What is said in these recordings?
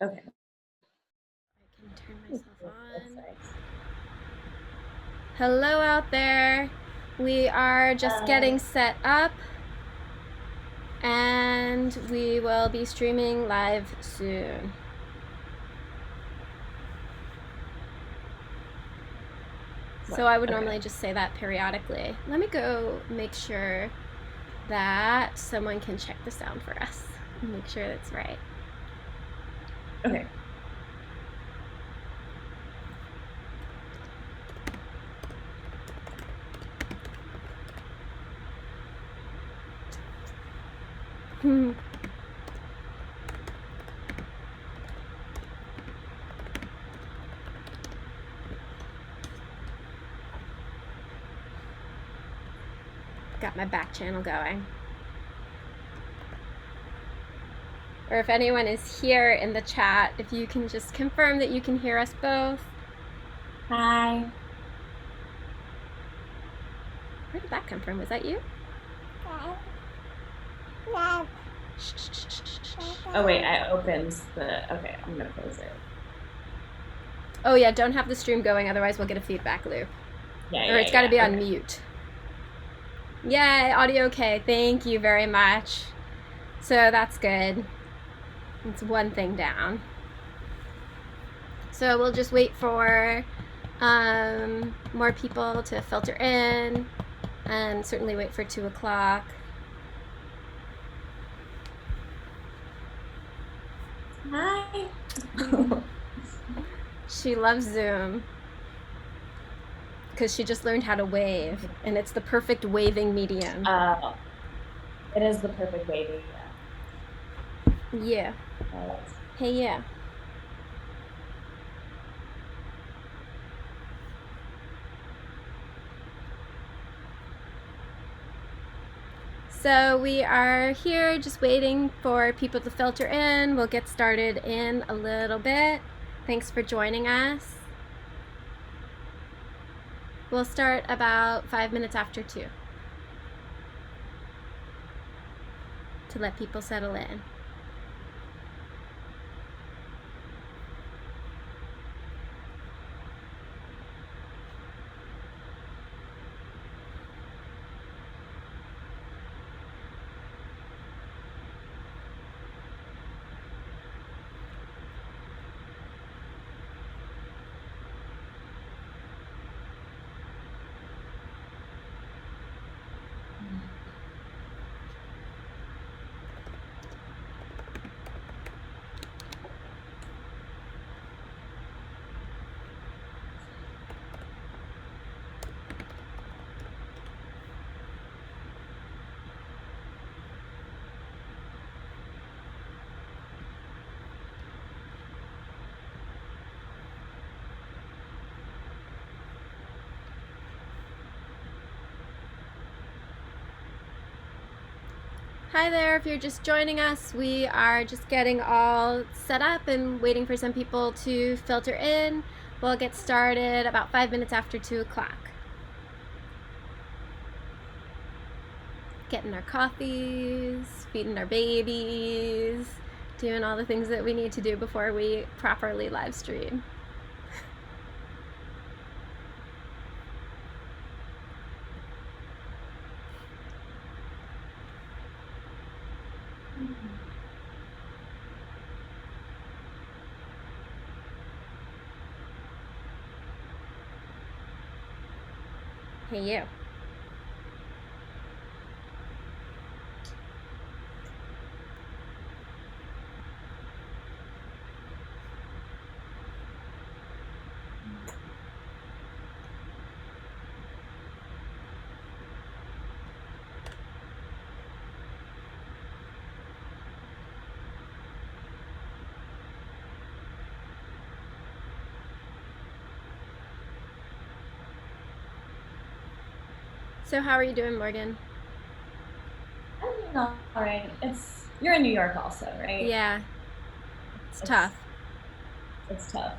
Okay. I can turn myself on. Hello out there. We are just getting set up and we will be streaming live soon. So I would normally just say that periodically. Let me go make sure that someone can check the sound for us and make sure that's right. Okay. Got my back channel going. Or if anyone is here in the chat, if you can just confirm that you can hear us both. Hi. Where did that come from? Was that you? Oh wait, I opened the. Okay, I'm gonna close it. Oh yeah, don't have the stream going, otherwise we'll get a feedback loop. Yeah. Or it's got to be on Okay. mute. Yay, audio okay. Thank you very much. So that's good. It's one thing down. So we'll just wait for more people to filter in, and certainly wait for 2 o'clock. Hi. She loves Zoom because she just learned how to wave, and it's the perfect waving medium. It is the perfect waving. Yeah. Hey, yeah. So we are here just waiting for people to filter in. We'll get started in a little bit. Thanks for joining us. We'll start about 5 minutes after 2 to let people settle in. Hi there, if you're just joining us, we are just getting all set up and waiting for some people to filter in. We'll get started about 5 minutes after 2 o'clock. Getting our coffees, feeding our babies, doing all the things that we need to do before we properly live stream. Hey, you. So how are you doing, Morgan? I'm doing all right. You're in New York also, right? Yeah. It's tough. It's tough.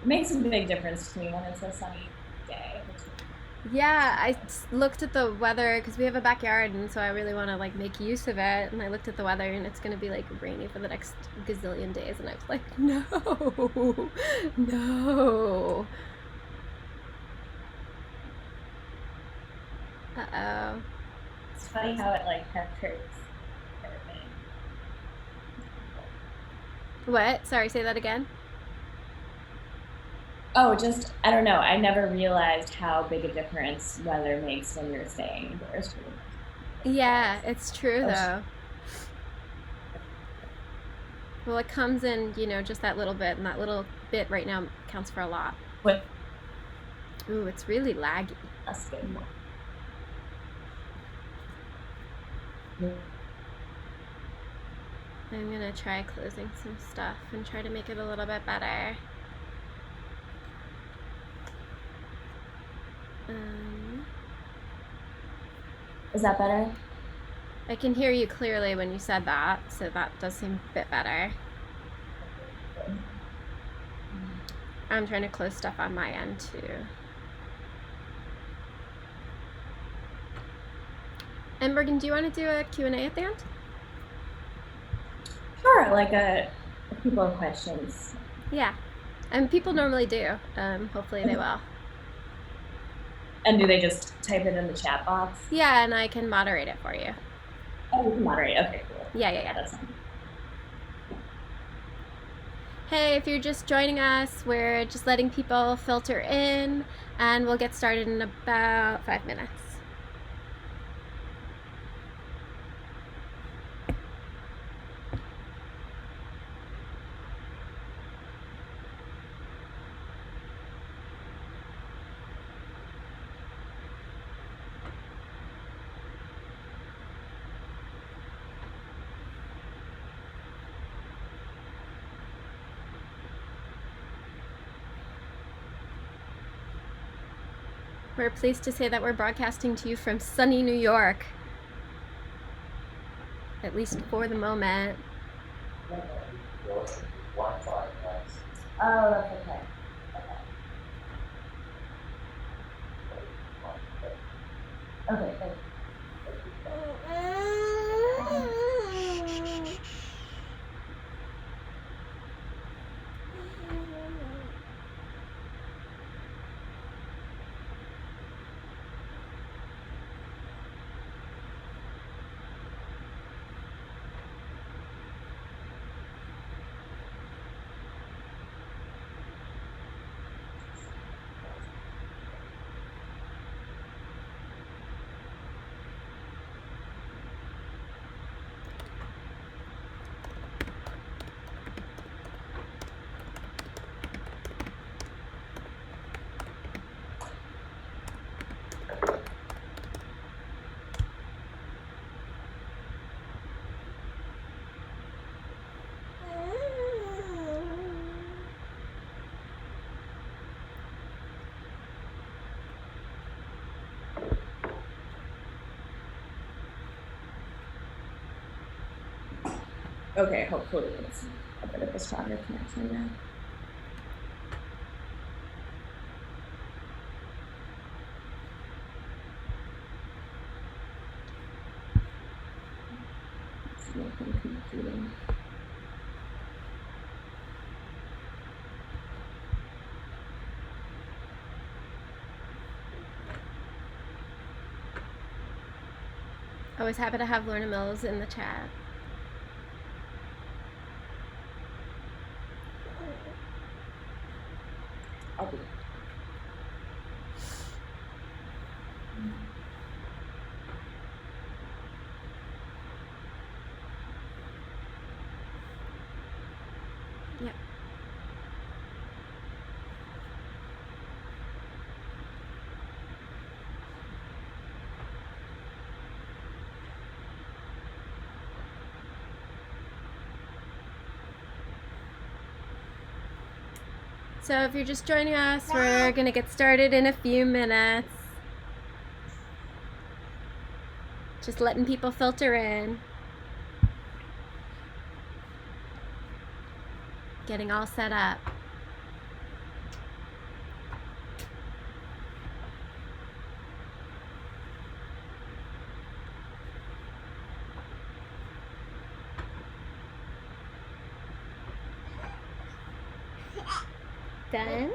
It makes a big difference to me when it's a sunny day. Yeah, looked at the weather because we have a backyard, and so I really want to like make use of it. And I looked at the weather, and it's gonna be like rainy for the next gazillion days, and I was like, no, no. Uh oh. It's funny how it like penetrates everything. What? Sorry, say that again. Oh, just I don't know. I never realized how big a difference weather makes when you're staying indoors for the most Yeah, part. it's true Oh, though. Well, it comes in, just that little bit, and that little bit right now counts for a lot. but Ooh, it's really laggy. that's good. I'm gonna try closing some stuff and try to make it a little bit better. Um, Is that better? I can hear you clearly when you said that, so that does seem a bit better. I'm trying to close stuff on my end too. And Morgan, do you want to do a Q&A at the end? Sure, like if people have questions. Yeah, and people normally do. Hopefully they will. And do they just type it in the chat box? Yeah, and I can moderate it for you. Oh, you can moderate. Okay, cool. Yeah. That's fine. Hey, if you're just joining us, we're just letting people filter in, and we'll get started in about 5 minutes. We're pleased to say that we're broadcasting to you from sunny New York. At least for the moment. Oh, that's okay. Okay, thank you. Okay, hopefully it's a bit of a stronger connection now. It's nothing competing. Always happy to have Lorna Mills in the chat. I'll be. Yep. So if you're just joining us, we're gonna get started in a few minutes. Just letting people filter in. Getting all set up. Done.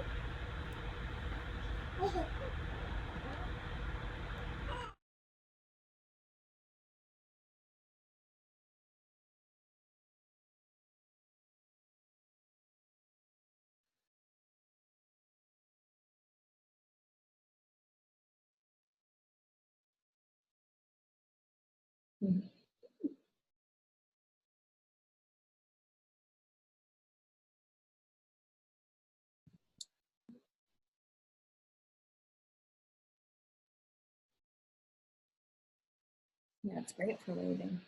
Yeah, it's great for waiting.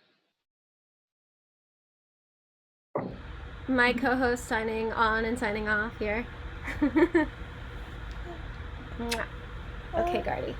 My co-host signing on and signing off here. Okay, Gardy.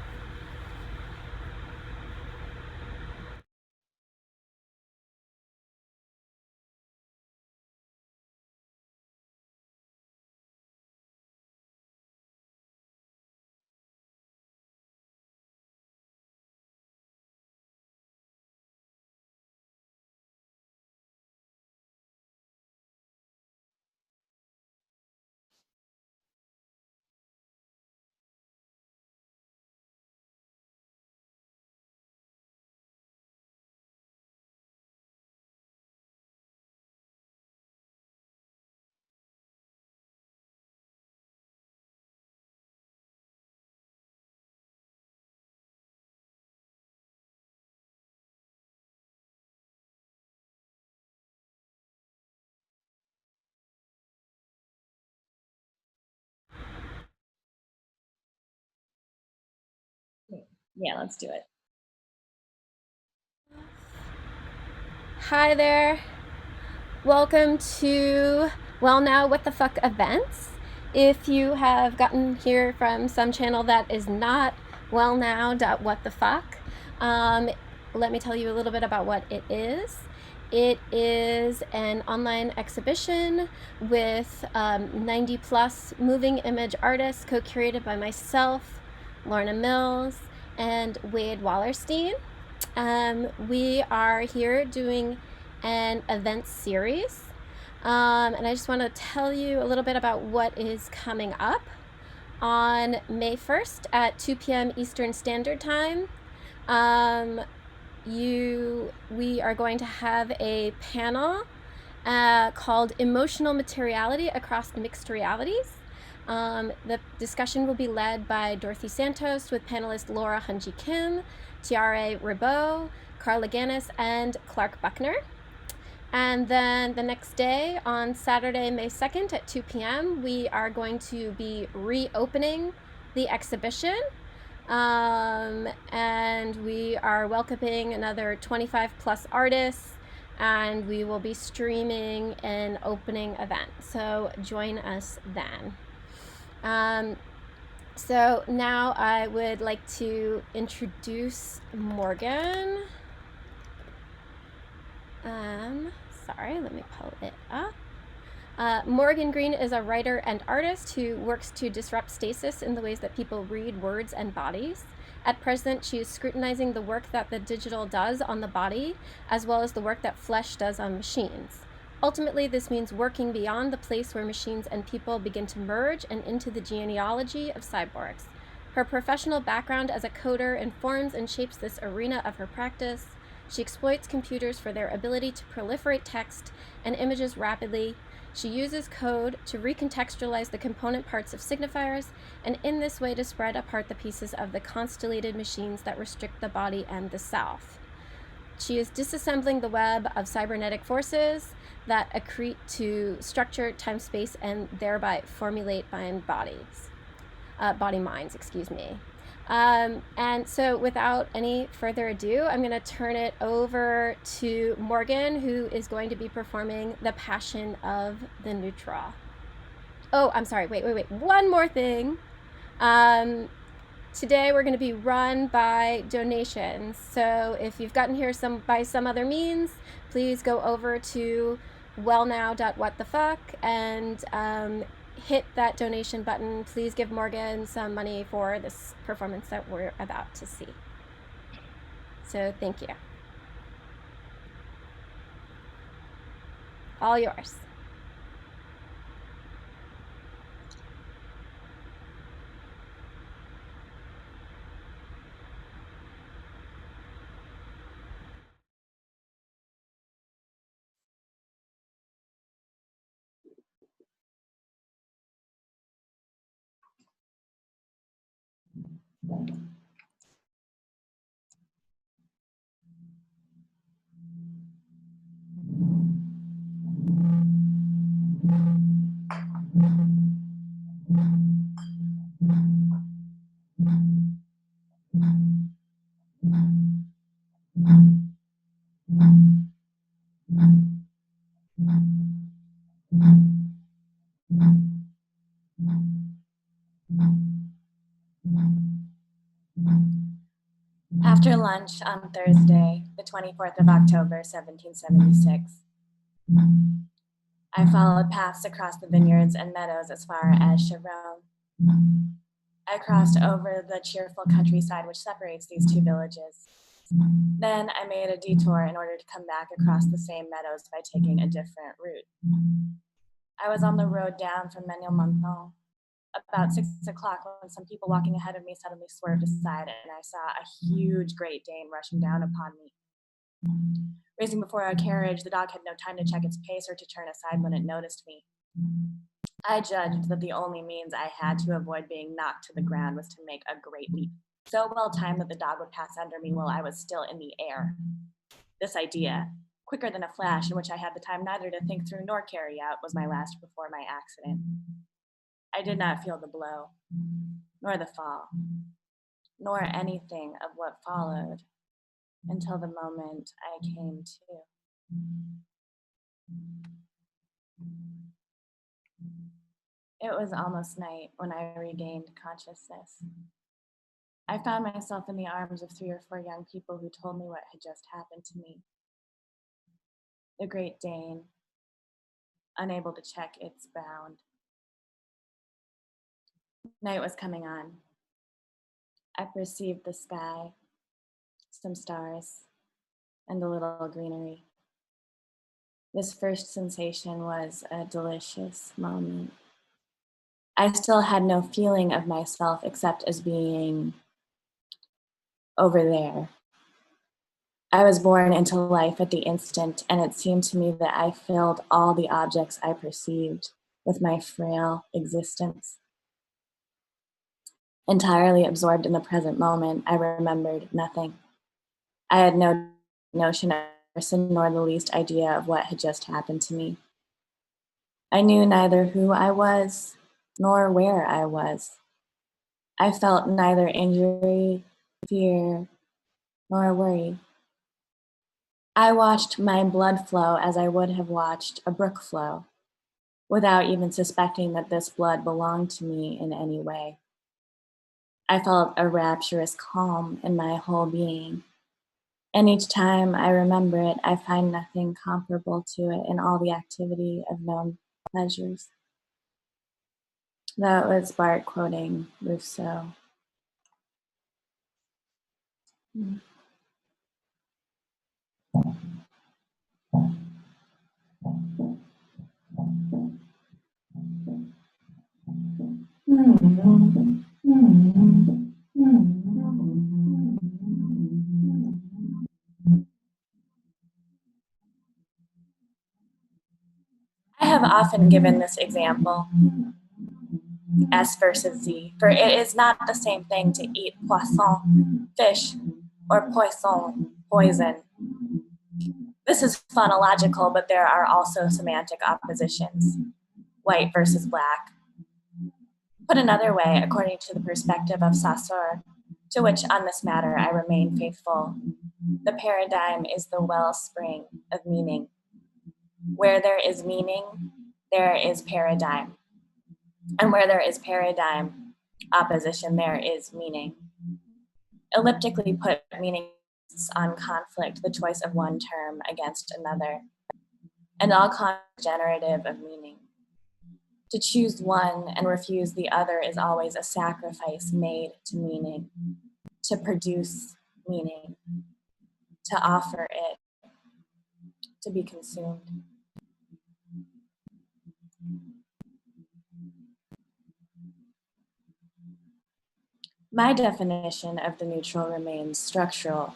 Yeah, let's do it. Hi there. Welcome to Well Now What the Fuck events. If you have gotten here from some channel that is not Well Now What the Fuck, let me tell you a little bit about what it is. It is an online exhibition with 90 plus moving image artists co-curated by myself, Lorna Mills, and Wade Wallerstein. We are here doing an event series. And I just want to tell you a little bit about what is coming up. On May 1st at 2 p.m. Eastern Standard Time, we are going to have a panel called Emotional Materiality Across Mixed Realities. The discussion will be led by Dorothy Santos with panelists Laura Hunji Kim, Tiare Ribot, Carla Ganis, and Clark Buckner. And then the next day, on Saturday, May 2nd at 2 p.m., we are going to be reopening the exhibition. And we are welcoming another 25 plus artists, and we will be streaming an opening event. So join us then. So now I would like to introduce Morgan. Sorry, let me pull it up. Morgan Green is a writer and artist who works to disrupt stasis in the ways that people read words and bodies. At present, she is scrutinizing the work that the digital does on the body, as well as the work that flesh does on machines. Ultimately, this means working beyond the place where machines and people begin to merge and into the genealogy of cyborgs. Her professional background as a coder informs and shapes this arena of her practice. She exploits computers for their ability to proliferate text and images rapidly. She uses code to recontextualize the component parts of signifiers, and in this way to spread apart the pieces of the constellated machines that restrict the body and the self. She is disassembling the web of cybernetic forces that accrete to structure, time, space, and thereby formulate body minds, excuse me. And so without any further ado, I'm going to turn it over to Morgan, who is going to be performing The Passion of the Neutral. Oh, I'm sorry. Wait. One more thing. Today we're going to be run by donations. So if you've gotten here by some other means, please go over to wellnow.whatthefuck and hit that donation button. Please give Morgan some money for this performance that we're about to see. So thank you. All yours. After lunch on Thursday, the 24th of October, 1776, I followed paths across the vineyards and meadows as far as Chevron. I crossed over the cheerful countryside which separates these two villages. Then I made a detour in order to come back across the same meadows by taking a different route. I was on the road down from Menilmonthon about 6 o'clock when some people walking ahead of me suddenly swerved aside and I saw a huge Great Dane rushing down upon me. Racing before our carriage, the dog had no time to check its pace or to turn aside when it noticed me. I judged that the only means I had to avoid being knocked to the ground was to make a great leap, so well timed that the dog would pass under me while I was still in the air. This idea, quicker than a flash, in which I had the time neither to think through nor carry out, was my last before my accident. I did not feel the blow, nor the fall, nor anything of what followed until the moment I came to. It was almost night when I regained consciousness. I found myself in the arms of 3 or 4 young people who told me what had just happened to me. The Great Dane, unable to check its bound. Night was coming on. I perceived the sky, some stars, and a little greenery. This first sensation was a delicious moment. I still had no feeling of myself except as being over there. I was born into life at the instant, and it seemed to me that I filled all the objects I perceived with my frail existence. Entirely absorbed in the present moment, I remembered nothing. I had no notion of person nor the least idea of what had just happened to me. I knew neither who I was nor where I was. I felt neither injury, fear, nor worry. I watched my blood flow as I would have watched a brook flow, without even suspecting that this blood belonged to me in any way. I felt a rapturous calm in my whole being, and each time I remember it, I find nothing comparable to it in all the activity of known pleasures. That was Bart quoting Rousseau. Mm. I have often given this example, S versus Z, for it is not the same thing to eat poisson, fish, or poisson, poison. This is phonological, but there are also semantic oppositions, white versus black. Put another way, according to the perspective of Saussure, to which on this matter I remain faithful, the paradigm is the wellspring of meaning. Where there is meaning, there is paradigm. And where there is paradigm, opposition, there is meaning. Elliptically put, meaning is on conflict, the choice of one term against another, and all conflict generative of meaning. To choose one and refuse the other is always a sacrifice made to meaning, to produce meaning, to offer it, to be consumed. My definition of the neutral remains structural,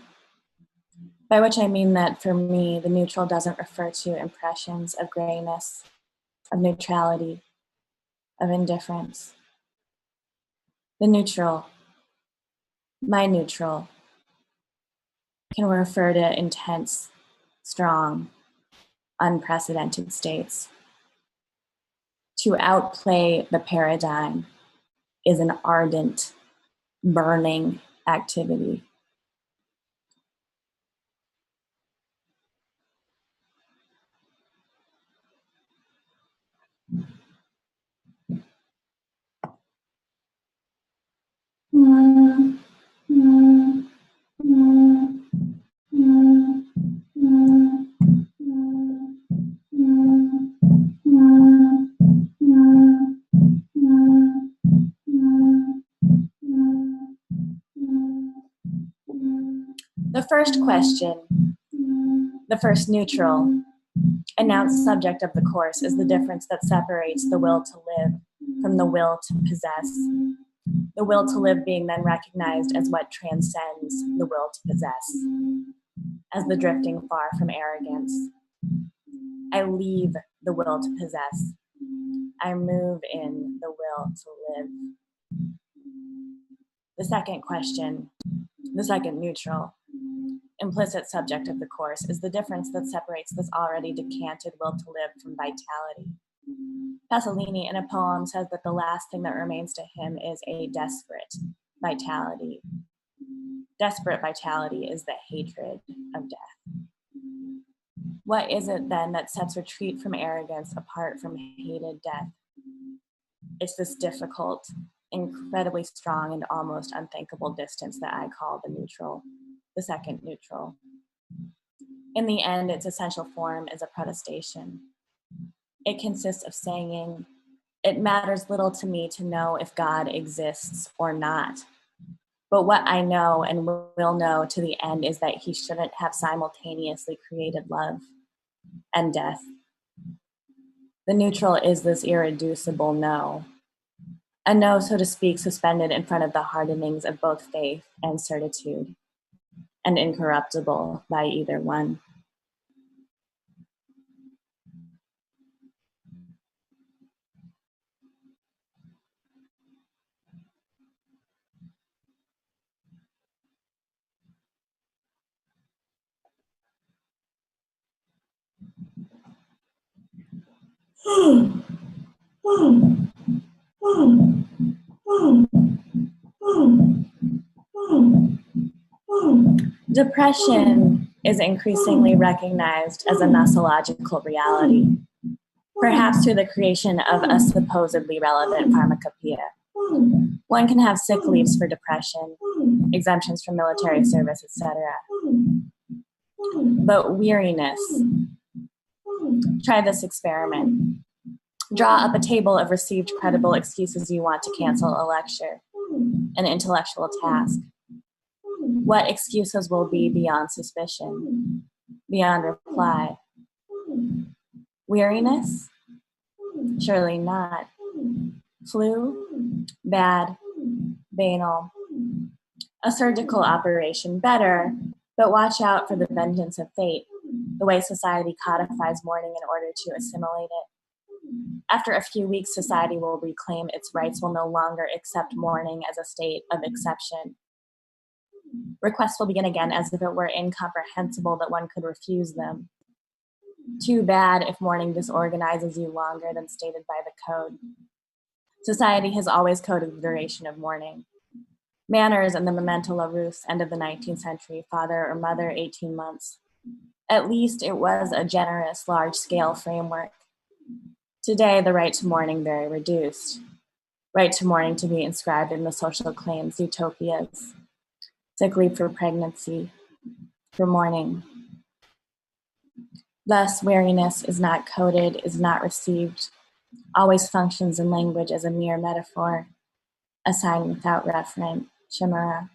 by which I mean that for me, the neutral doesn't refer to impressions of grayness, of neutrality, of indifference. The neutral, My neutral can refer to intense, strong, unprecedented states. To outplay the paradigm is an ardent, burning activity. The first question, the first neutral, announced subject of the course is the difference that separates the will to live from the will to possess. The will to live being then recognized as what transcends the will to possess, as the drifting far from arrogance. I leave the will to possess. I move in the will to live. The second question, the second neutral, implicit subject of the course is the difference that separates this already decanted will to live from vitality. Pasolini, in a poem, says that the last thing that remains to him is a desperate vitality. Desperate vitality is the hatred of death. What is it then that sets retreat from arrogance apart from hated death? It's this difficult, incredibly strong, and almost unthinkable distance that I call the neutral, the second neutral. In the end, its essential form is a protestation. It consists of saying, it matters little to me to know if God exists or not. But what I know and will know to the end is that he shouldn't have simultaneously created love and death. The neutral is this irreducible no. A no, so to speak, suspended in front of the hardenings of both faith and certitude, and incorruptible by either one. Depression is increasingly recognized as a nosological reality, perhaps through the creation of a supposedly relevant pharmacopoeia. One can have sick leaves for depression, exemptions from military service, etc. But weariness, try this experiment. Draw up a table of received credible excuses you want to cancel a lecture, an intellectual task. What excuses will be beyond suspicion, beyond reply? Weariness? Surely not. Flu? Bad. Banal. A surgical operation? Better, but watch out for the vengeance of fate, the way society codifies mourning in order to assimilate it. After a few weeks, society will reclaim its rights, will no longer accept mourning as a state of exception. Requests will begin again as if it were incomprehensible that one could refuse them. Too bad if mourning disorganizes you longer than stated by the code. Society has always coded the duration of mourning. Manners and the memento la Russe, end of the 19th century, father or mother, 18 months. At least it was a generous, large-scale framework. Today, the right to mourning very reduced. Right to mourning to be inscribed in the social claims, utopias. Sick leave for pregnancy, for mourning. Thus, weariness is not coded, is not received, always functions in language as a mere metaphor, a sign without referent, chimera.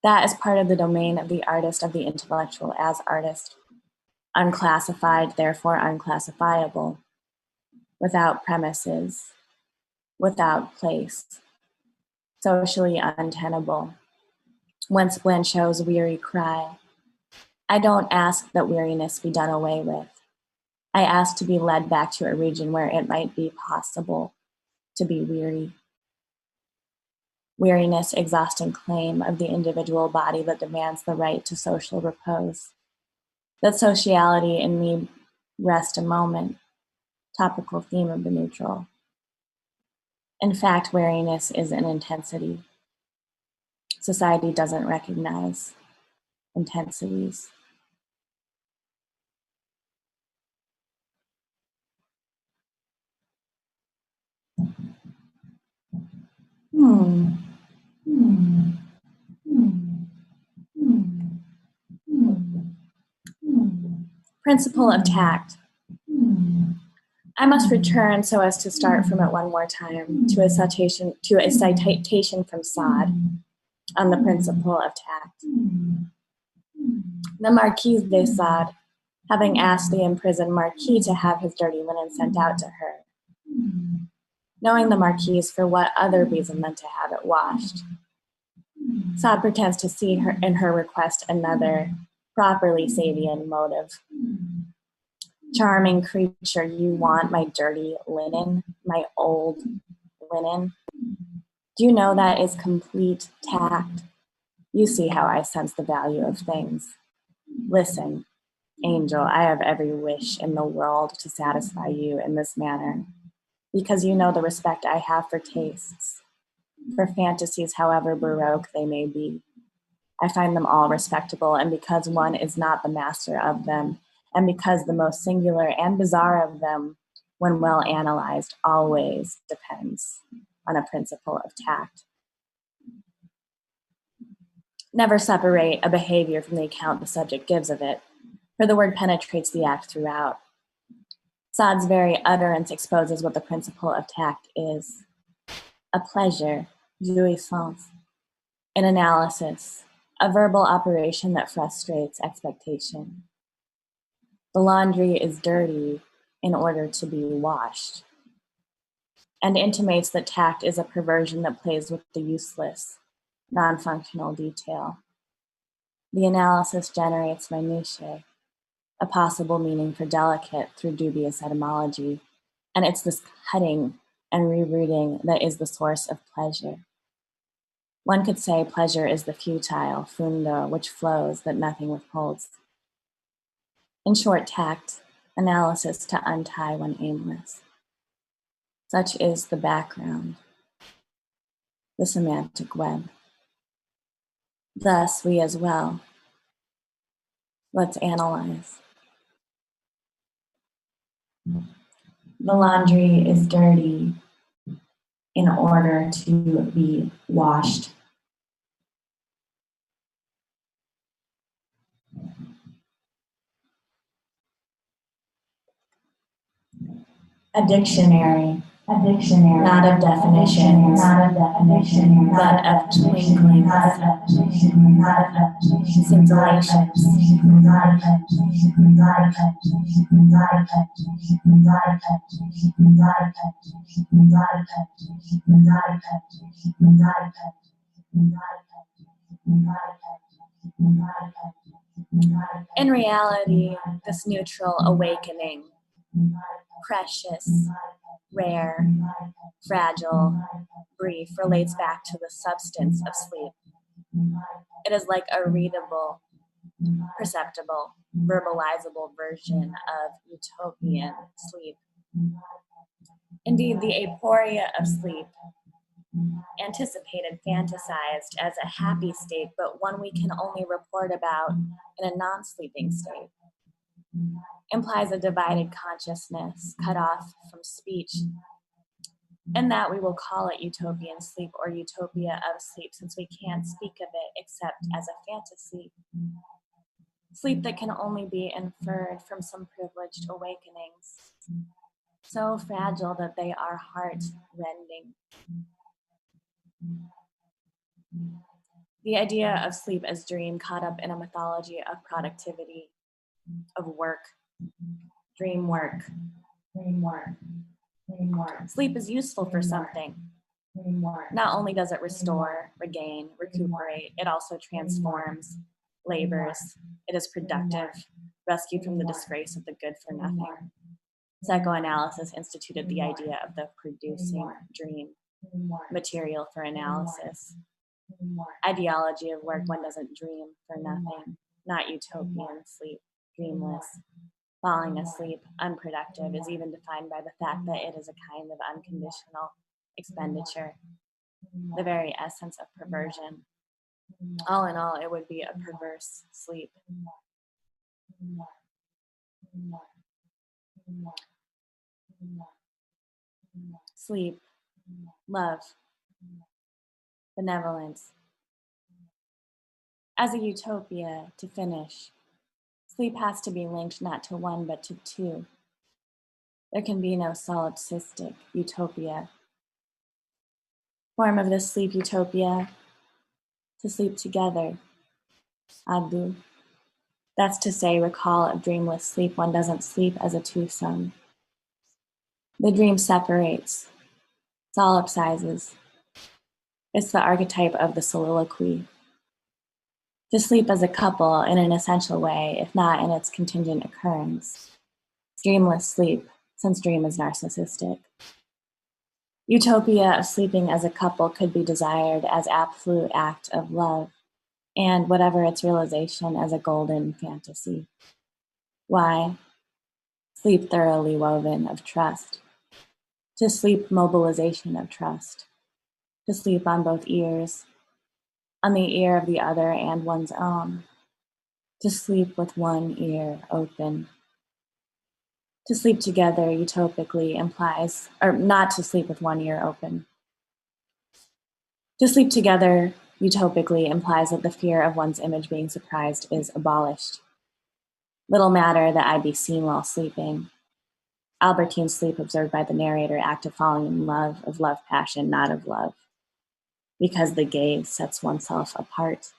That is part of the domain of the artist, of the intellectual as artist. Unclassified, therefore unclassifiable, without premises, without place, socially untenable. Whence Blanchot's weary cry. I don't ask that weariness be done away with. I ask to be led back to a region where it might be possible to be weary. weariness, exhausting claim of the individual body that demands the right to social repose. That sociality in me rest a moment, topical theme of the neutral. In fact, weariness is an intensity. Society doesn't recognize intensities. Principle of tact. I must return so as to start from it one more time to a citation from Sade on the principle of tact. The Marquise de Sade, having asked the imprisoned Marquis to have his dirty linen sent out to her, knowing the Marquise for what other reason than to have it washed, Sade pretends to see her in her request another properly Sadian motive. Charming creature, you want my dirty linen, my old linen? Do you know that is complete tact? You see how I sense the value of things. Listen, angel, I have every wish in the world to satisfy you in this manner, because you know the respect I have for tastes, for fantasies, however baroque they may be. I find them all respectable, and because one is not the master of them, and because the most singular and bizarre of them, when well analyzed, always depends on a principle of tact. Never separate a behavior from the account the subject gives of it, for the word penetrates the act throughout. Sade's very utterance exposes what the principle of tact is: a pleasure, jouissance, an analysis, a verbal operation that frustrates expectation. The laundry is dirty in order to be washed, and intimates that tact is a perversion that plays with the useless, non-functional detail. The analysis generates minutiae, a possible meaning for delicate through dubious etymology, and it's this cutting and rerouting that is the source of pleasure. One could say pleasure is the futile, fundo, which flows that nothing withholds. In short, tact, analysis to untie when aimless. Such is the background, the semantic web. Thus, we as well. Let's analyze. The laundry is dirty in order to be washed. A dictionary, not of definitions, but of twinklings, scintillations. In reality, this neutral awakening, precious, rare, fragile, brief, relates back to the substance of sleep. It is like a readable, perceptible, verbalizable version of utopian sleep. Indeed, the aporia of sleep, anticipated, fantasized as a happy state, but one we can only report about in a non-sleeping state, implies a divided consciousness cut off from speech, and that we will call it utopian sleep or utopia of sleep, since we can't speak of it except as a fantasy. Sleep that can only be inferred from some privileged awakenings, so fragile that they are heart-rending. The idea of sleep as dream caught up in a mythology of productivity, of work, dream work. Sleep is useful for something. Not only does it restore, regain, recuperate, it also transforms, labors, it is productive, rescued from the disgrace of the good for nothing. Psychoanalysis instituted the idea of the producing dream. material for analysis. Ideology of work, one doesn't dream for nothing, not utopian sleep, dreamless. Falling asleep, unproductive, is even defined by the fact that it is a kind of unconditional expenditure, the very essence of perversion. All in all, it would be a perverse sleep. Sleep, love, benevolence. As a utopia, to finish, sleep has to be linked not to one but to two. There can be no solipsistic utopia. Form of this sleep utopia, to sleep together, adu. That's to say, recall of dreamless sleep, one doesn't sleep as a twosome. The dream separates, solipsizes. It's the archetype of the soliloquy. To sleep as a couple in an essential way, if not in its contingent occurrence. Dreamless sleep, since dream is narcissistic. Utopia of sleeping as a couple could be desired as absolute act of love, and whatever its realization as a golden fantasy. Why? Sleep thoroughly woven of trust. To sleep mobilization of trust. To sleep on both ears, on the ear of the other and one's own. To sleep with one ear open. To sleep together utopically implies, or not to sleep with one ear open. To sleep together utopically implies that the fear of one's image being surprised is abolished. Little matter that I be seen while sleeping. Albertine's sleep observed by the narrator, act of falling in love, of love passion, not of love. Because the gaze sets oneself apart.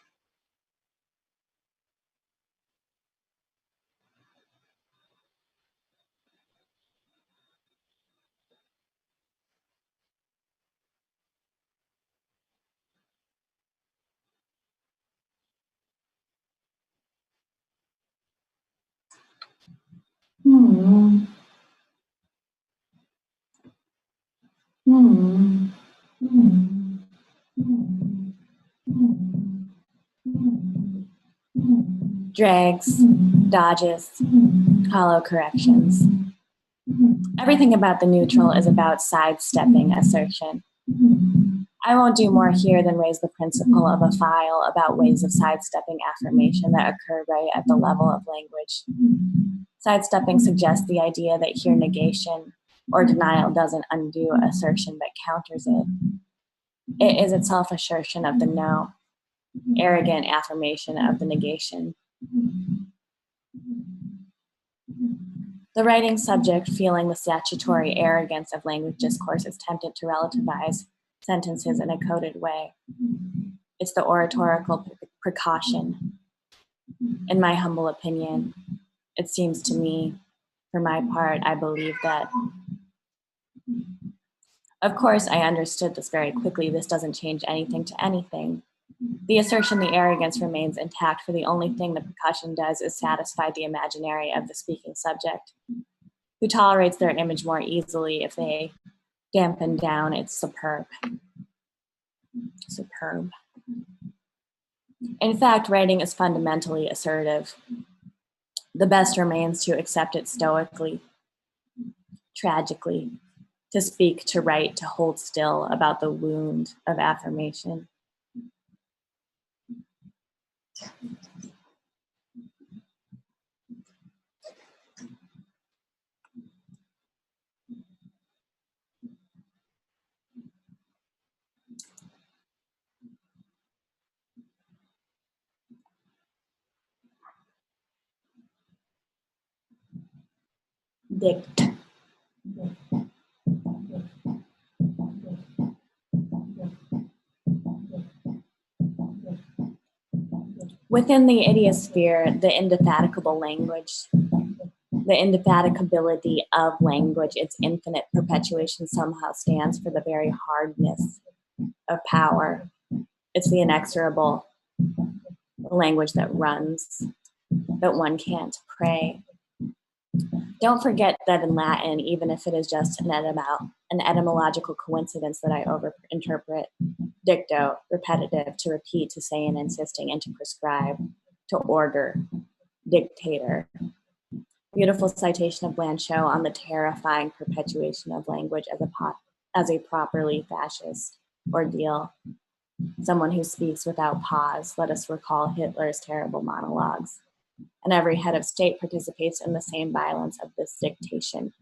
Drags, dodges, hollow corrections. Everything about the neutral is about sidestepping assertion. I won't do more here than raise the principle of a file about ways of sidestepping affirmation that occur right at the level of language. Sidestepping suggests the idea that here negation or denial doesn't undo assertion but counters it. It is itself assertion of the no, arrogant affirmation of the negation. The writing subject, feeling the statutory arrogance of language discourse, is tempted to relativize sentences in a coded way. It's the oratorical precaution. In my humble opinion, it seems to me, for my part, I believe that. Of course, I understood this very quickly. This doesn't change anything to anything. The assertion, the arrogance remains intact, for the only thing the precaution does is satisfy the imaginary of the speaking subject, who tolerates their image more easily if they dampen down its superb. In fact, writing is fundamentally assertive. The best remains to accept it stoically, tragically, to speak, to write, to hold still about the wound of affirmation. Dict. Within the idiosphere, the indefatigable language, the indefatigability of language, its infinite perpetuation somehow stands for the very hardness of power. It's the inexorable language that runs, that one can't pray. Don't forget that in Latin, even if it is just an etymological coincidence that I overinterpret, dicto, repetitive, to repeat, to say and insisting, and to prescribe, to order, dictator. Beautiful citation of Blanchot on the terrifying perpetuation of language as a properly fascist ordeal. Someone who speaks without pause. Let us recall Hitler's terrible monologues. And every head of state participates in the same violence of this dictation,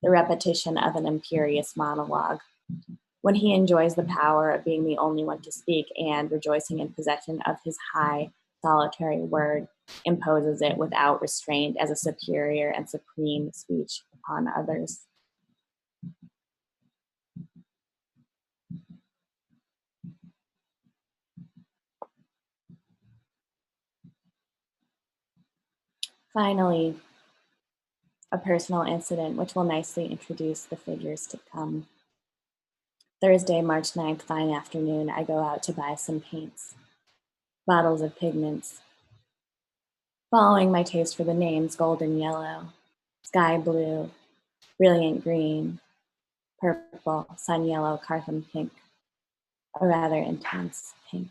the repetition of an imperious monologue. When he enjoys the power of being the only one to speak and, rejoicing in possession of his high, solitary word, imposes it without restraint as a superior and supreme speech upon others. Finally, a personal incident which will nicely introduce the figures to come. Thursday, March 9th, fine afternoon, I go out to buy some paints, bottles of pigments. Following my taste for the names, golden yellow, sky blue, brilliant green, purple, sun yellow, Cartham pink, a rather intense pink.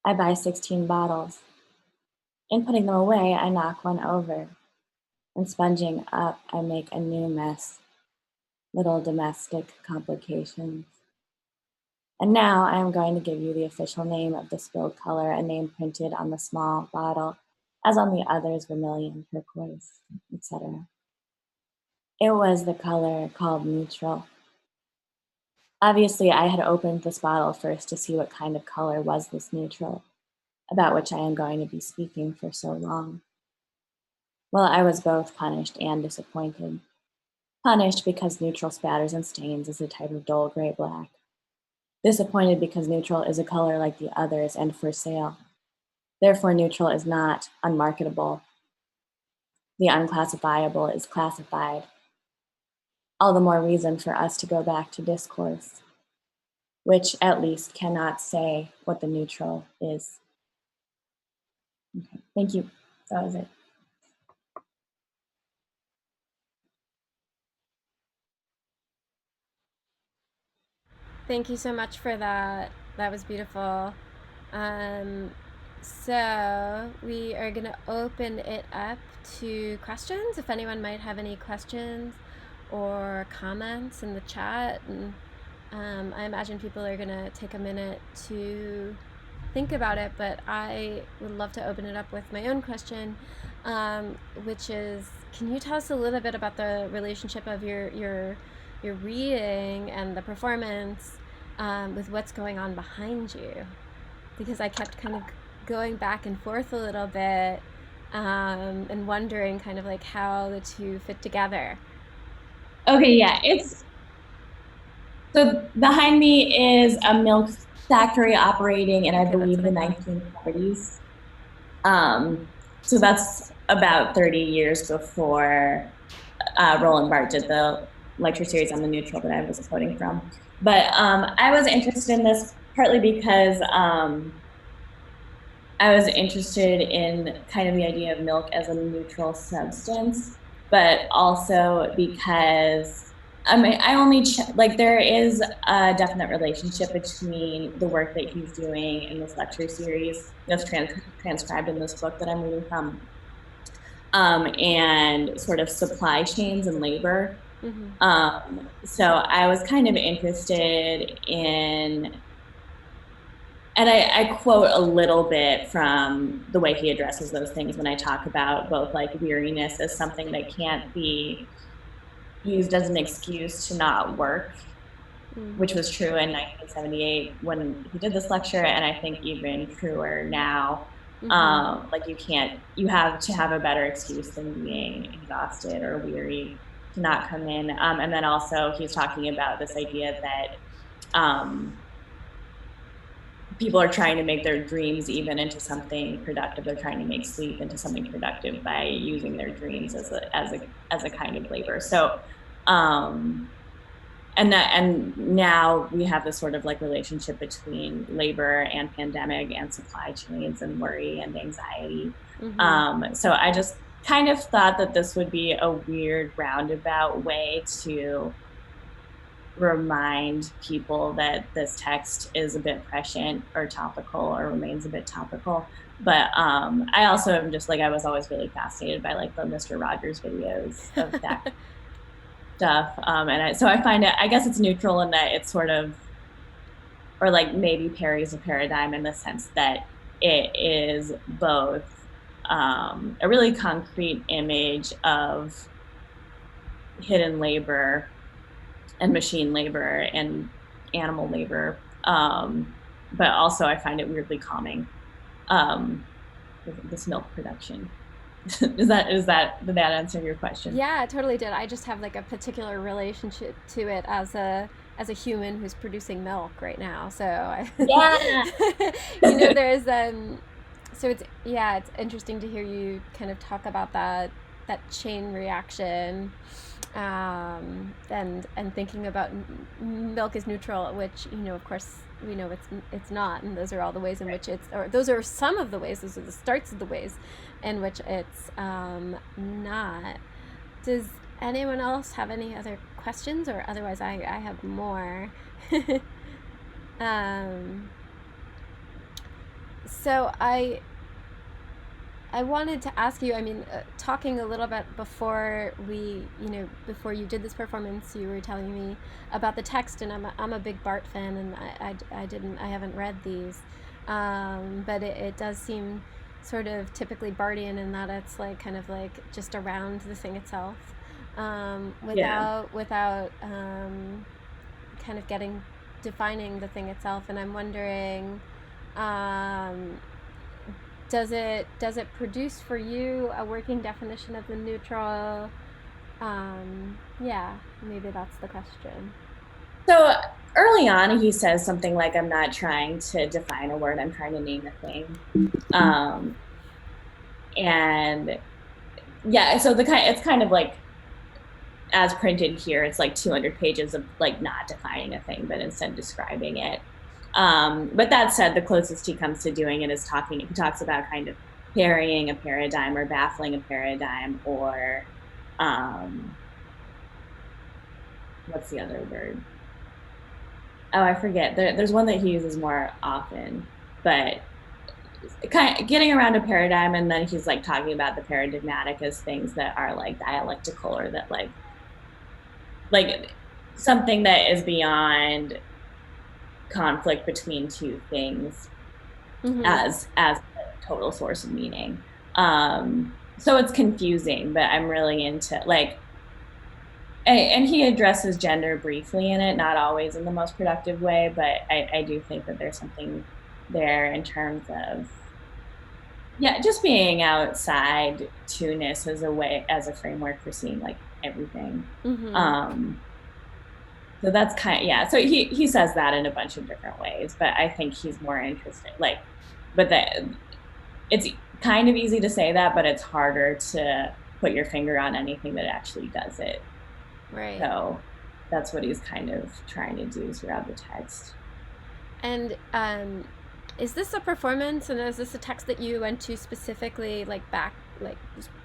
I buy 16 bottles. In putting them away, I knock one over. And sponging up, I make a new mess. Little domestic complications. And now I am going to give you the official name of the spilled color, a name printed on the small bottle, as on the others, vermilion, turquoise, etc. It was the color called neutral. Obviously, I had opened this bottle first to see what kind of color was this neutral, about which I am going to be speaking for so long. Well, I was both punished and disappointed. Punished because neutral spatters and stains is a type of dull gray-black. Disappointed because neutral is a color like the others and for sale. Therefore, neutral is not unmarketable. The unclassifiable is classified. All the more reason for us to go back to discourse, which at least cannot say what the neutral is. Okay, thank you. That was it. Thank you so much for that. That was beautiful. So we are going to open it up to questions. If anyone might have any questions or comments in the chat, and I imagine people are going to take a minute to think about it, but I would love to open it up with my own question, which is, can you tell us a little bit about the relationship of your reading and the performance with what's going on behind you? Because I kept kind of going back and forth a little bit and wondering kind of like how the two fit together. Okay, yeah, so behind me is a milk factory operating in, I believe, the 1940s. So that's about 30 years before Roland Barthes did the lecture series on the neutral that I was quoting from. But I was interested in this partly because I was interested in kind of the idea of milk as a neutral substance, but also because I mean, there is a definite relationship between the work that he's doing in this lecture series that's transcribed in this book that I'm reading from, and sort of supply chains and labor. Mm-hmm. So I was kind of interested in, and I quote a little bit from the way he addresses those things when I talk about both like weariness as something that can't be used as an excuse to not work, which was true in 1978 when he did this lecture, and I think even truer now. Like you have to have a better excuse than being exhausted or weary to not come in. And then also he's talking about this idea that people are trying to make their dreams even into something productive. They're trying to make sleep into something productive by using their dreams as a kind of labor. So, and now we have this sort of like relationship between labor and pandemic and supply chains and worry and anxiety. Mm-hmm. So I just kind of thought that this would be a weird roundabout way to remind people that this text is a bit prescient or topical or remains a bit topical. But I also am just like, I was always really fascinated by like the Mr. Rogers videos of that stuff. So I find it, I guess it's neutral in that it's sort of, or like maybe parries a paradigm in the sense that it is both a really concrete image of hidden labor and machine labor and animal labor. But also I find it weirdly calming. This milk production. Did that answer your question? Yeah, it totally did. I just have like a particular relationship to it as a human who's producing milk right now. So I, Yeah. there's so it's yeah, it's interesting to hear you kind of talk about that chain reaction, and thinking about milk is neutral, which of course we know it's not, and those are all the ways in which it's, or those are some of the ways, those are the starts of the ways in which it's not. Does anyone else have any other questions, or otherwise I have more. um, so I wanted to ask you, I mean, talking a little bit before before you did this performance, you were telling me about the text, and I'm a big Bart fan, and I haven't read these, but it does seem sort of typically Bartian in that it's like kind of like just around the thing itself, Yeah. without kind of defining the thing itself, and I'm wondering, um, does it produce for you a working definition of the neutral? Yeah, maybe that's the question. So early on, he says something like, I'm not trying to define a word, I'm trying to name a thing. And yeah, so it's kind of like, as printed here, it's like 200 pages of like not defining a thing, but instead describing it. But that said, the closest he comes to doing it is he talks about kind of parrying a paradigm or baffling a paradigm, or what's the other word? Oh, I forget. There's one that he uses more often, but kind of getting around a paradigm, and then he's like talking about the paradigmatic as things that are like dialectical, or that like something that is beyond conflict between two things Mm-hmm. as a total source of meaning. So it's confusing, but I'm really into like, and he addresses gender briefly in it, not always in the most productive way, but I do think that there's something there in terms of, yeah, just being outside two-ness as a way, as a framework for seeing like everything. Mm-hmm. Um, so that's kind of, yeah. So he says that in a bunch of different ways, but I think he's more interested, like, but that it's kind of easy to say that, but it's harder to put your finger on anything that actually does it. Right. So that's what he's kind of trying to do throughout the text. And is this a performance, and is this a text that you went to specifically, like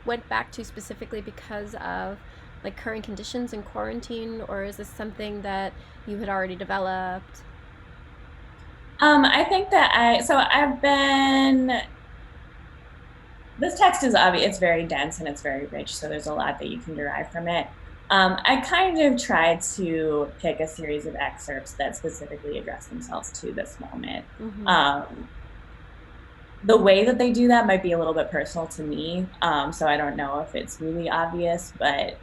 went back to specifically because of like current conditions in quarantine, or is this something that you had already developed? I think that I've been, this text is obvious, it's very dense and it's very rich, so there's a lot that you can derive from it. I kind of tried to pick a series of excerpts that specifically address themselves to this moment. Mm-hmm. Um, the way that they do that might be a little bit personal to me, so I don't know if it's really obvious, but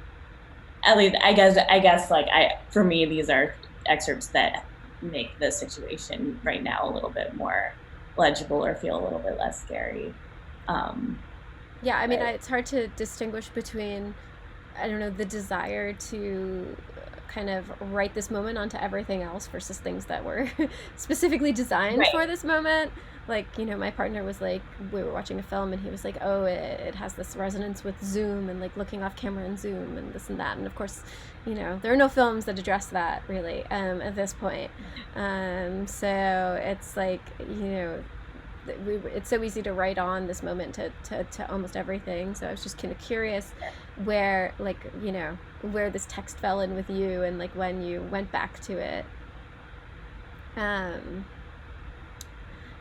at least I guess like, for me, these are excerpts that make the situation right now a little bit more legible or feel a little bit less scary. Um, Yeah, I mean, but it's hard to distinguish between, I don't know, the desire to kind of write this moment onto everything else versus things that were specifically designed right. for this moment. Like, my partner was like, we were watching a film and he was like, oh, it has this resonance with Zoom and like looking off camera in Zoom and this and that. And of course, there are no films that address that really, at this point. So it's like, it's so easy to write on this moment to almost everything. So I was just kind of curious where, like, where this text fell in with you, and like when you went back to it. Um,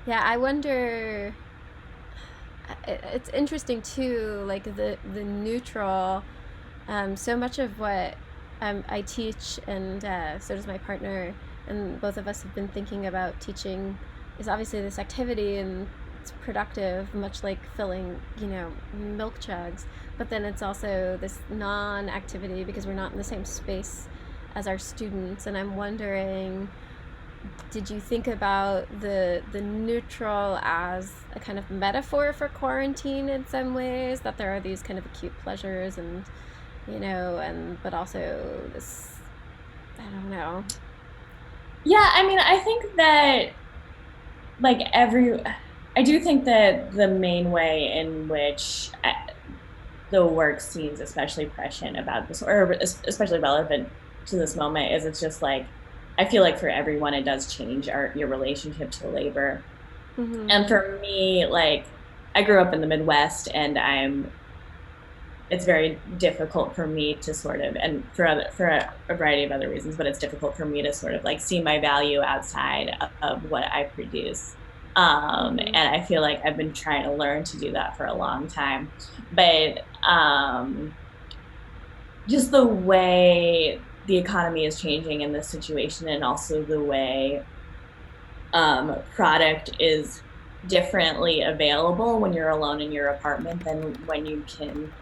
yeah, I wonder. It's interesting too, like the neutral. So much of what I teach, and so does my partner, and both of us have been thinking about teaching, is obviously this activity, and it's productive, much like filling, milk jugs. But then it's also this non-activity because we're not in the same space as our students. And I'm wondering, did you think about the neutral as a kind of metaphor for quarantine in some ways, that there are these kind of acute pleasures, and but also this, I don't know. Yeah, I mean, I think that like I do think that the main way in which the work seems especially prescient about this, or especially relevant to this moment, is it's just like, I feel like for everyone it does change your relationship to labor. Mm-hmm. And for me, like, I grew up in the Midwest, and it's very difficult for me to sort of, and for a variety of other reasons, but it's difficult for me to sort of like see my value outside of what I produce. Mm-hmm. And I feel like I've been trying to learn to do that for a long time. But just the way the economy is changing in this situation, and also the way product is differently available when you're alone in your apartment than when you can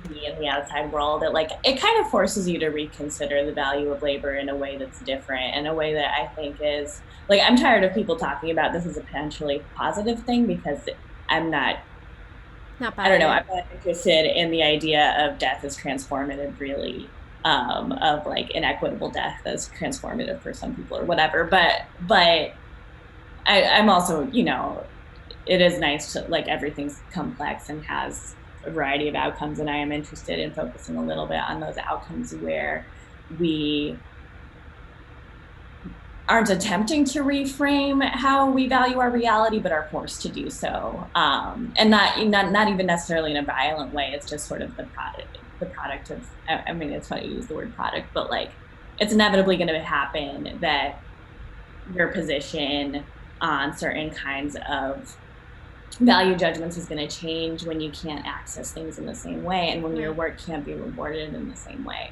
be in the outside world, it kind of forces you to reconsider the value of labor in a way that's different, in a way that I think is like, I'm tired of people talking about this as a potentially positive thing, because I'm not, Not I don't buying know, it. I'm not interested in the idea of death as transformative, really, of like inequitable death as transformative for some people or whatever. But I'm also, it is nice to, like, everything's complex and has a variety of outcomes, and I am interested in focusing a little bit on those outcomes where we aren't attempting to reframe how we value our reality, but are forced to do so, and not even necessarily in a violent way. It's just sort of the product of, I mean, it's funny to use the word product, but like, it's inevitably going to happen that your position on certain kinds of value judgments is going to change when you can't access things in the same way, and when your Right. work can't be rewarded in the same way.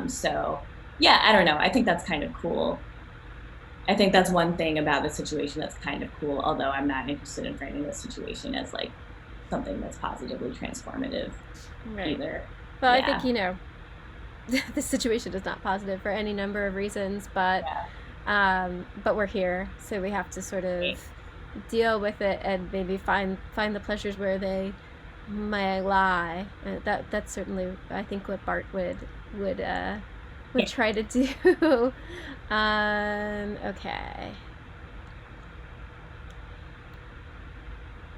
So yeah, I don't know, I think that's kind of cool. I think that's one thing about the situation that's kind of cool, although I'm not interested in framing the situation as like something that's positively transformative Right. either. Well, I think, Yeah. this situation is not positive for any number of reasons, but we're here, so we have to sort of deal with it, and maybe find the pleasures where they may lie. That's certainly, I think, what Bart would try to do. Okay.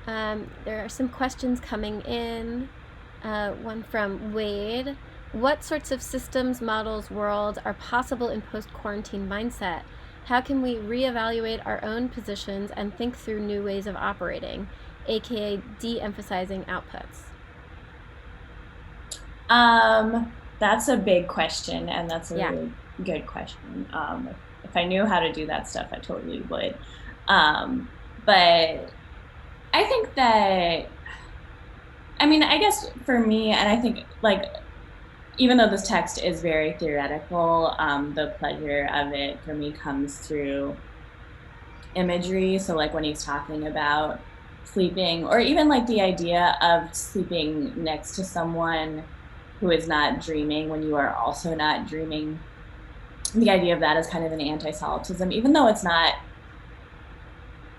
There are some questions coming in. One from Wade. What sorts of systems, models, worlds are possible in post quarantine mindset? How can we reevaluate our own positions and think through new ways of operating, aka de emphasizing outputs? That's a big question, and that's a Yeah. really good question. If I knew how to do that stuff, I totally would. But I think that, I mean, I guess for me, and I think like, even though this text is very theoretical, the pleasure of it for me comes through imagery. So like when he's talking about sleeping, or even like the idea of sleeping next to someone who is not dreaming when you are also not dreaming, the idea of that is kind of an anti-solipsism, even though it's not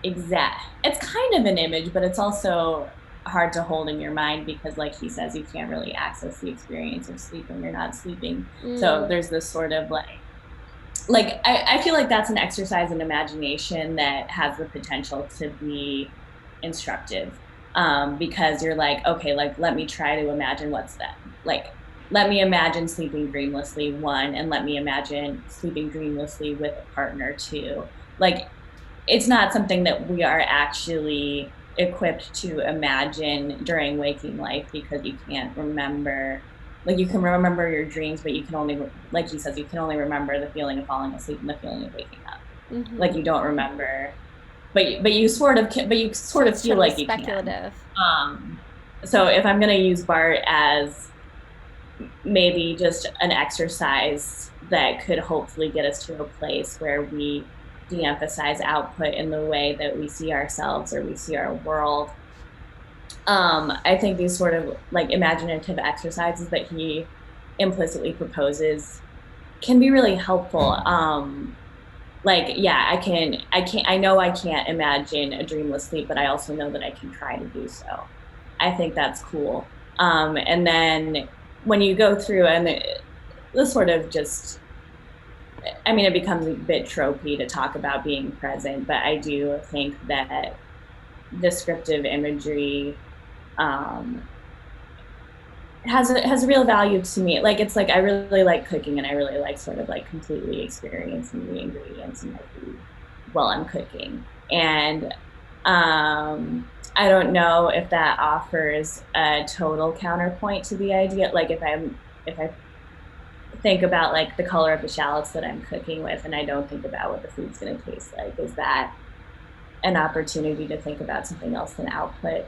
exact. It's kind of an image, but it's also hard to hold in your mind, because like he says, you can't really access the experience of sleep when you're not sleeping. So Mm. there's this sort of like I feel like that's an exercise in imagination that has the potential to be instructive, because you're like, okay, like, let me try to imagine what's that, like, let me imagine sleeping dreamlessly, one, and let me imagine sleeping dreamlessly with a partner, two. Like, it's not something that we are actually equipped to imagine during waking life, because you can't remember, like you can remember your dreams, but you can only, like he says, you can only remember the feeling of falling asleep and the feeling of waking up. Mm-hmm. Like you don't remember, but you sort of can, but you sort of feel like you speculative. can. So if I'm going to use Bart as maybe just an exercise that could hopefully get us to a place where we de-emphasize output in the way that we see ourselves or we see our world. I think these sort of like imaginative exercises that he implicitly proposes can be really helpful. Like, yeah, I know I can't imagine a dreamless sleep, but I also know that I can try to do so. I think that's cool. And then when you go through and the sort of just, I mean, it becomes a bit tropey to talk about being present, but I do think that descriptive imagery has real value to me. Like, it's like I really like cooking, and I really like sort of like completely experiencing the ingredients in my food while I'm cooking. And I don't know if that offers a total counterpoint to the idea. Like if I think about like the color of the shallots that I'm cooking with, and I don't think about what the food's going to taste like, is that an opportunity to think about something else than output?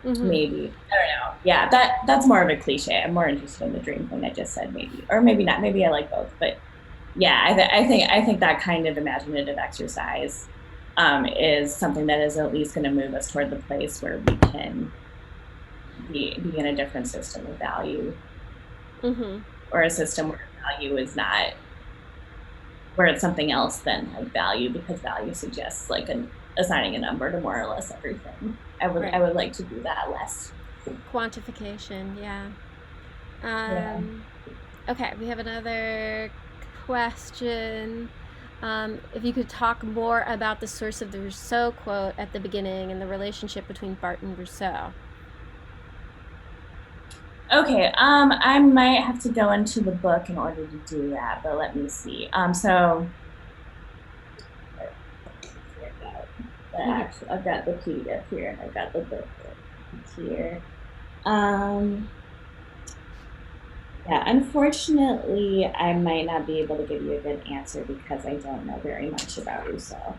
Mm-hmm. Maybe. I don't know. Yeah, that's more of a cliche. I'm more interested in the dream thing I just said, maybe, or maybe not. Maybe I like both, but yeah, I think that kind of imaginative exercise is something that is at least going to move us toward the place where we can be in a different system of value, mm-hmm. or a system where value is not, where it's something else than like value, because value suggests like assigning a number to more or less everything. I would like to do that less. Quantification, yeah. Okay, we have another question. If you could talk more about the source of the Rousseau quote at the beginning and the relationship between Bart and Rousseau. Okay, I might have to go into the book in order to do that, but let me see. So actually, I've got the PDF here, and I've got the book here. Yeah, unfortunately, I might not be able to give you a good answer because I don't know very much about Rousseau.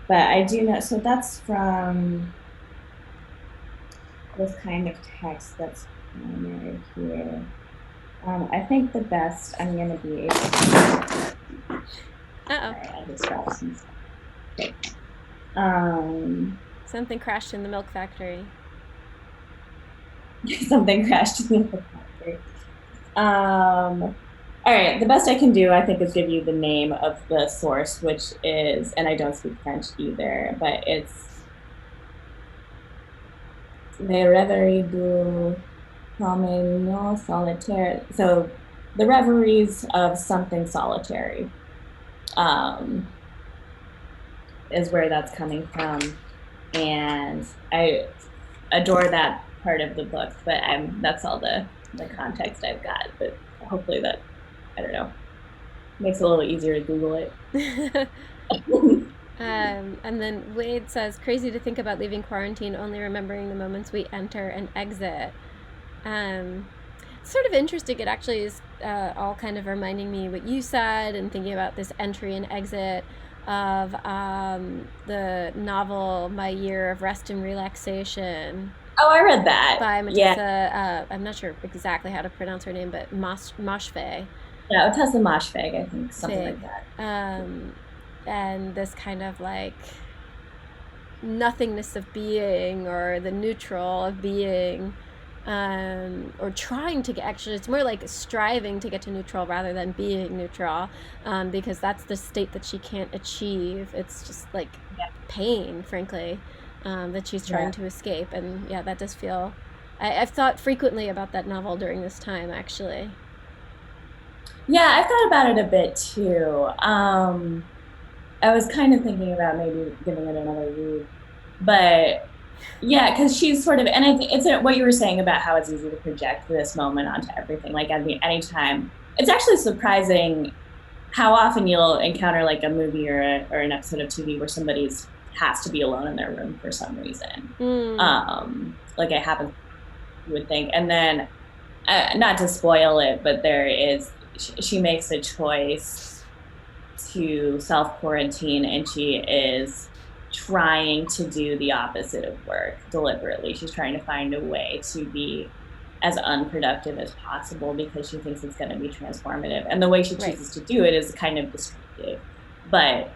But I do know, so that's from this kind of text that's primary here. I think the best I'm going to be able to... Sorry, I just dropped some stuff. Okay. Something crashed in the milk factory. Something crashed in the milk factory. All right, the best I can do, I think, is give you the name of the source, which is, and I don't speak French either, but it's Les Rêveries du Promenade Solitaire. So the reveries of something solitary is where that's coming from. And I adore that part of the book, but that's all the context I've got. But hopefully that, I don't know, makes it a little easier to Google it. And then Wade says, crazy to think about leaving quarantine only remembering the moments we enter and exit. It's sort of interesting. It actually is all kind of reminding me what you said, and thinking about this entry and exit of the novel My Year of Rest and Relaxation. Oh, I read that. By Matessa, I'm not sure exactly how to pronounce her name, but Moshfegh. Yeah, Matessa Moshfegh, I think, something like that. And this kind of like nothingness of being, or the neutral of being, or trying to get, actually it's more like striving to get to neutral rather than being neutral, because that's the state that she can't achieve. It's just like pain, frankly, that she's trying to escape. And yeah, that does feel, I've thought frequently about that novel during this time, actually. Yeah, I've thought about it a bit too. I was kind of thinking about maybe giving it another read, but yeah, because she's sort of, and I think it's what you were saying about how it's easy to project this moment onto everything. Like, I mean, anytime, it's actually surprising how often you'll encounter like a movie or an episode of TV where somebody's has to be alone in their room for some reason. Like it happens, you would think. And then, not to spoil it, but she makes a choice to self quarantine, and she is trying to do the opposite of work deliberately. She's trying to find a way to be as unproductive as possible because she thinks it's going to be transformative. And the way she chooses to do it is kind of destructive. But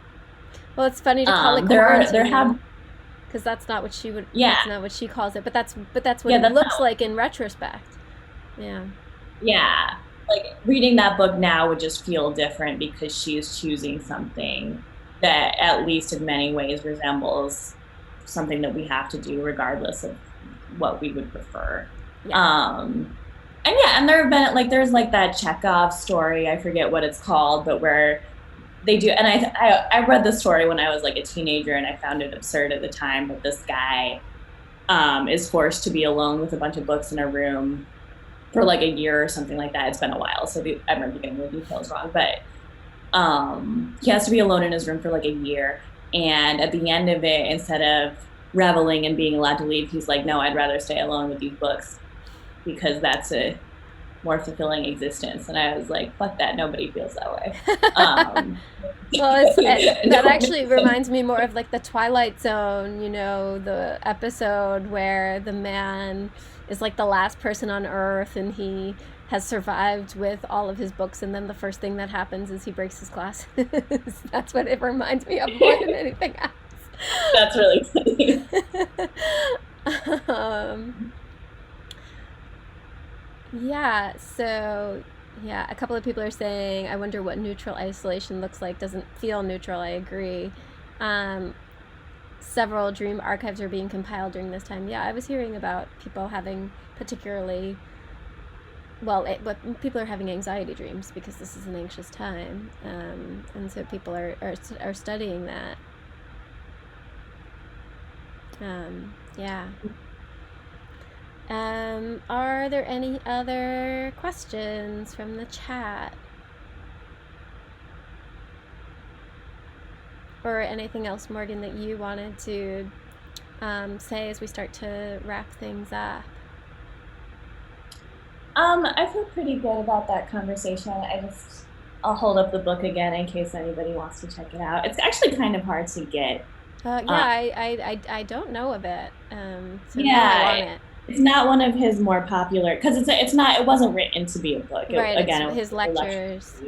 well, it's funny to call it quarantine because that's not what she would. Yeah, that's not what she calls it. But that's what it looks like in retrospect. Yeah. Yeah. Like reading that book now would just feel different because she is choosing something that at least in many ways resembles something that we have to do regardless of what we would prefer. Yeah. And there have been like, there's like that Chekhov story, I forget what it's called, but where they do, and I read the story when I was like a teenager and I found it absurd at the time, but this guy is forced to be alone with a bunch of books in a room for like a year or something like that. It's been a while, so I remember getting the details wrong, but he has to be alone in his room for like a year. And at the end of it, instead of reveling and being allowed to leave, he's like, no, I'd rather stay alone with these books because that's a more fulfilling existence. And I was like, fuck that, nobody feels that way. Well, that actually reminds me more of like the Twilight Zone, you know, the episode where the man is like the last person on Earth and he has survived with all of his books, and then the first thing that happens is he breaks his glasses. That's what it reminds me of more than anything else. That's really funny. Yeah, so yeah, a couple of people are saying, I wonder what neutral isolation looks like. Doesn't feel neutral, I agree. Several dream archives are being compiled during this time. Yeah, I was hearing about people having particularly, people are having anxiety dreams because this is an anxious time. And so people are studying that. Yeah. Are there any other questions from the chat? Or anything else, Morgan, that you wanted to say as we start to wrap things up? I feel pretty good about that conversation. I'll hold up the book again in case anybody wants to check it out. It's actually kind of hard to get. I don't know of it. So yeah, I want it. It's not one of his more popular because it wasn't written to be a book. Right. It was his lectures.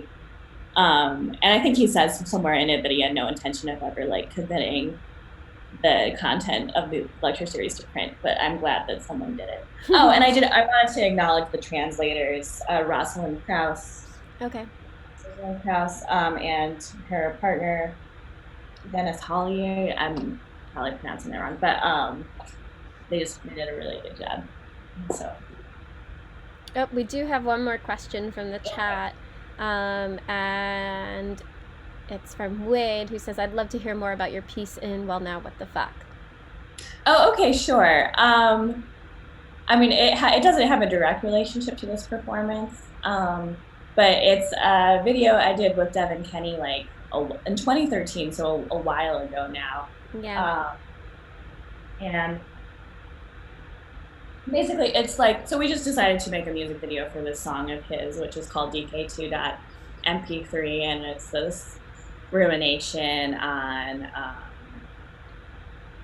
And I think he says somewhere in it that he had no intention of ever like committing the content of the lecture series to print, but I'm glad that someone did it. Oh, and I wanted to acknowledge the translators, Rosalind Krauss. Okay. Rosalind Krauss, and her partner, Dennis Hollier. I'm probably pronouncing it wrong, but they did a really good job. So. Oh, we do have one more question from the chat. And it's from Wade, who says, I'd love to hear more about your piece in Well Now, What the Fuck? Oh, okay, sure. I mean, it doesn't have a direct relationship to this performance, but it's a video I did with Devin Kenny like in 2013, so a while ago now. Yeah. And basically, it's like, so we just decided to make a music video for this song of his, which is called DK2.mp3, and it's this rumination on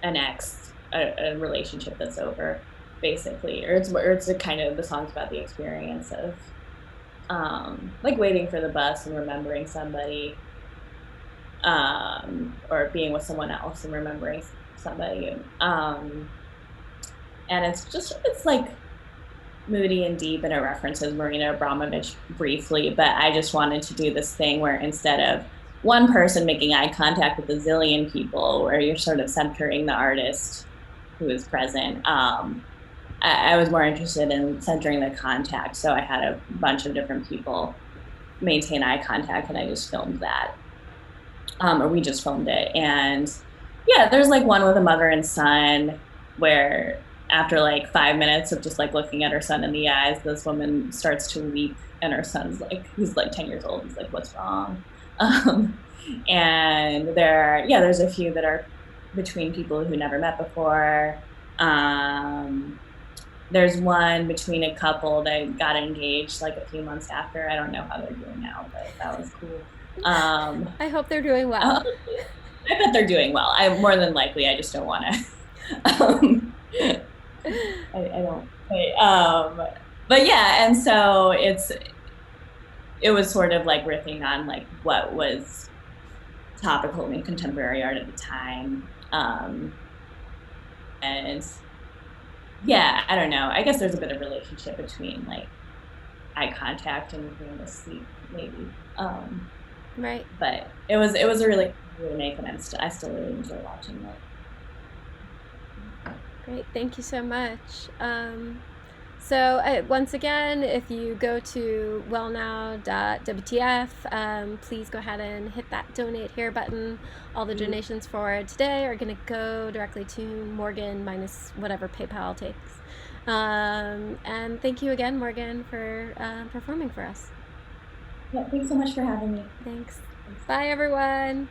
an ex, a relationship that's over, basically, or it's a kind of, the song's about the experience of like waiting for the bus and remembering somebody, or being with someone else and remembering somebody. And it's like moody and deep, and it references Marina Abramovich briefly, but I just wanted to do this thing where instead of one person making eye contact with a zillion people, where you're sort of centering the artist who is present, I was more interested in centering the contact. So I had a bunch of different people maintain eye contact, and I just filmed that. Or we just filmed it. And yeah, there's like one with a mother and son where after like 5 minutes of just like looking at her son in the eyes, this woman starts to weep, and her son's like, he's like 10 years old. He's like, what's wrong? Um, and there's a few that are between people who never met before. There's one between a couple that got engaged like a few months after. I don't know how they're doing now, but that was cool. I hope they're doing well. I bet they're doing well. More than likely, I just don't want to. I don't. But yeah, and so it was sort of like riffing on like what was topical in contemporary art at the time. And yeah, I don't know. I guess there's a bit of relationship between like eye contact and being asleep, maybe. Right. But it was a really cool remake, and I still really enjoy watching it. Great, thank you so much. So once again, if you go to wellnow.wtf, please go ahead and hit that donate here button. All the donations for today are going to go directly to Morgan minus whatever PayPal takes. And thank you again, Morgan, for performing for us. Yeah, thanks so much for having me. Thanks. Bye, everyone.